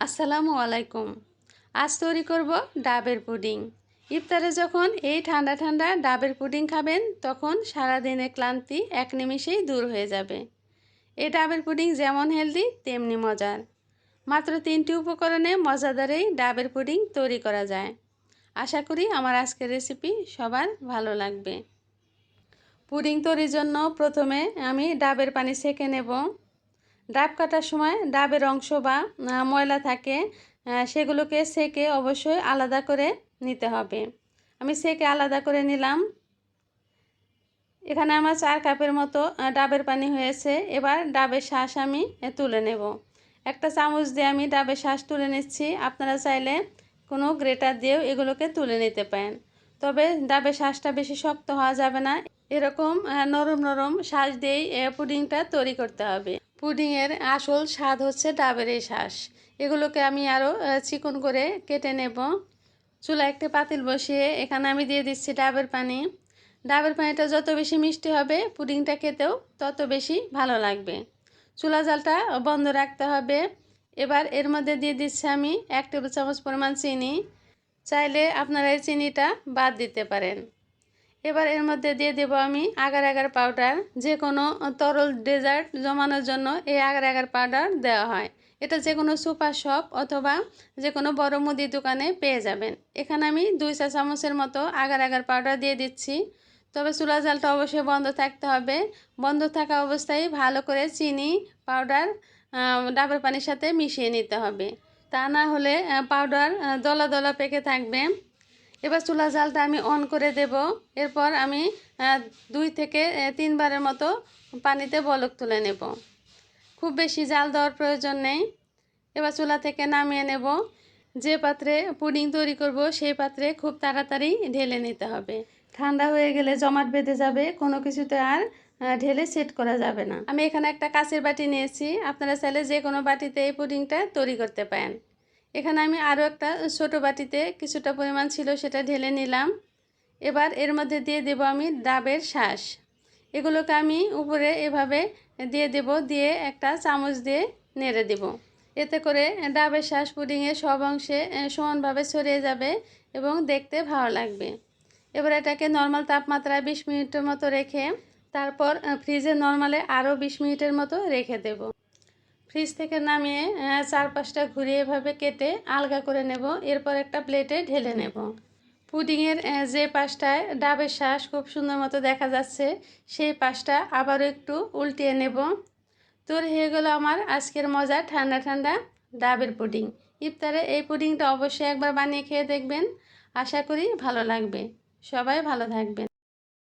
আসসালামু আলাইকুম। আজ তৈরি করব ডাবের পুডিং। ইফতারে যখন এই ঠান্ডা ঠান্ডা ডাবের পুডিং খাবেন তখন সারাদিনের ক্লান্তি এক নিমেষেই দূর হয়ে যাবে। এই ডাবের পুডিং যেমন হেলদি তেমনি মজার। মাত্র 3টি উপকরণে মজাদার এই ডাবের পুডিং তৈরি করা যায়। আশা করি আমার আজকের রেসিপি সবার ভালো লাগবে। পুডিং তৈরির জন্য প্রথমে আমি ডাবের পানি ছেঁকে নেব। ডাব কাটার সময় ডাবের অংশ বা ময়লা থাকে, সেগুলোকে ছেঁকে অবশ্যই আলাদা করে নিতে হবে। আমি ছেঁকে আলাদা করে নিলাম। এখানে আমার 4 কাপের মতো ডাবের পানি হয়েছে। এবার ডাবের শাঁস আমি তুলে নেব। একটা চামচ দিয়ে আমি ডাবের শাঁস তুলে নিচ্ছি। আপনারা চাইলে কোনো গ্রেটার দিয়েও এগুলোকে তুলে নিতে পারেন, তবে ডাবের শাঁসটা বেশি শক্ত হওয়া যাবে না। এরকম নরম নরম শাঁস দিয়েই পুডিংটা তৈরি করতে হবে। পুডিংয়ের আসল স্বাদ হচ্ছে ডাবের এই শাঁস। এগুলোকে আমি আরও চিকন করে কেটে নেব। চুলায় একটি পাতিল বসিয়ে এখানে আমি দিয়ে দিচ্ছি ডাবের পানি। ডাবের পানিটা যত বেশি মিষ্টি হবে পুডিংটা খেতেও তত বেশি ভালো লাগবে। চুলা জালটা বন্ধ রাখতে হবে। এবার এর মধ্যে দিয়ে দিচ্ছি আমি 1 টেবিল চামচ পরিমাণ চিনি। চাইলে আপনারা এই চিনিটা বাদ দিতে পারেন। এবার এর মধ্যে দিয়ে দেব আমি আগার আগার পাউডার। যে কোনো তরল ডেজার্ট জমানোর জন্য এই আগার আগার পাউডার দেওয়া হয়। এটা যে কোনো সুপার শপ অথবা যে কোনো বড় মুদির দোকানে পেয়ে যাবেন। এখানে আমি 2 চা চামচের মতো আগার আগার পাউডার দিয়ে দিচ্ছি। তবে চুলা জালটা অবশ্যই বন্ধ থাকতে হবে। বন্ধ থাকা অবস্থায় ভালো করে চিনি পাউডার ডাবের পানির সাথে মিশিয়ে নিতে হবে, তা না হলে পাউডার দলা দলা পেকে থাকবে। এবার চুলা জালটা আমি অন করে দেব। এরপর আমি 2 থেকে 3 বারের মতো পানিতে বলক তুলে নেব। খুব বেশি জাল দেওয়ার প্রয়োজন নেই। এবার চুলা থেকে নামিয়ে নেব। যে পাত্রে পুডিং তৈরি করব সেই পাত্রে খুব তাড়াতাড়ি ঢেলে নিতে হবে। ঠান্ডা হয়ে গেলে জমাট বেঁধে যাবে, কোনো কিছুতে আর ঢেলে সেট করা যাবে না। আমি এখানে একটা কাঁচের বাটি নিয়েছি। আপনারা চাইলে যে কোনো বাটিতে এই পুডিংটা তৈরি করতে পারেন। এখানে আমি আরও একটা ছোট বাটিতে কিছুটা পরিমাণ ছিল সেটা ঢেলে নিলাম। এবার এর মধ্যে দিয়ে দেব আমি ডাবের শাঁস। এগুলোকে আমি উপরে এভাবে দিয়ে দেব, দিয়ে একটা চামচ দিয়ে নেড়ে দেব। এতে করে ডাবের শাঁস পুডিংয়ের সব অংশে সমানভাবে ছড়িয়ে যাবে এবং দেখতে ভালো লাগবে। এবার এটাকে নর্মাল তাপমাত্রায় 20 মিনিটের মতো রেখে তারপর ফ্রিজে নর্মালে আরও 20 মিনিটের মতো রেখে দেব। ফ্রিজ থেকে নামিয়ে 4-5টা ঘুরিয়ে এভাবে কেটে আলগা করে নেব। এরপর একটা প্লেটে ঢেলে নেব। পুডিংয়ের যে পাশটায় ডাবের শাঁস খুব সুন্দর মতো দেখা যাচ্ছে সেই পাশটা আবারও একটু উল্টিয়ে নেব। তৈরি হয়ে গেল আমার আজকের মজার ঠান্ডা ঠান্ডা ডাবের পুডিং। ইফতারে এই পুডিংটা অবশ্যই একবার বানিয়ে খেয়ে দেখবেন। আশা করি ভালো লাগবে। সবাই ভালো থাকবেন।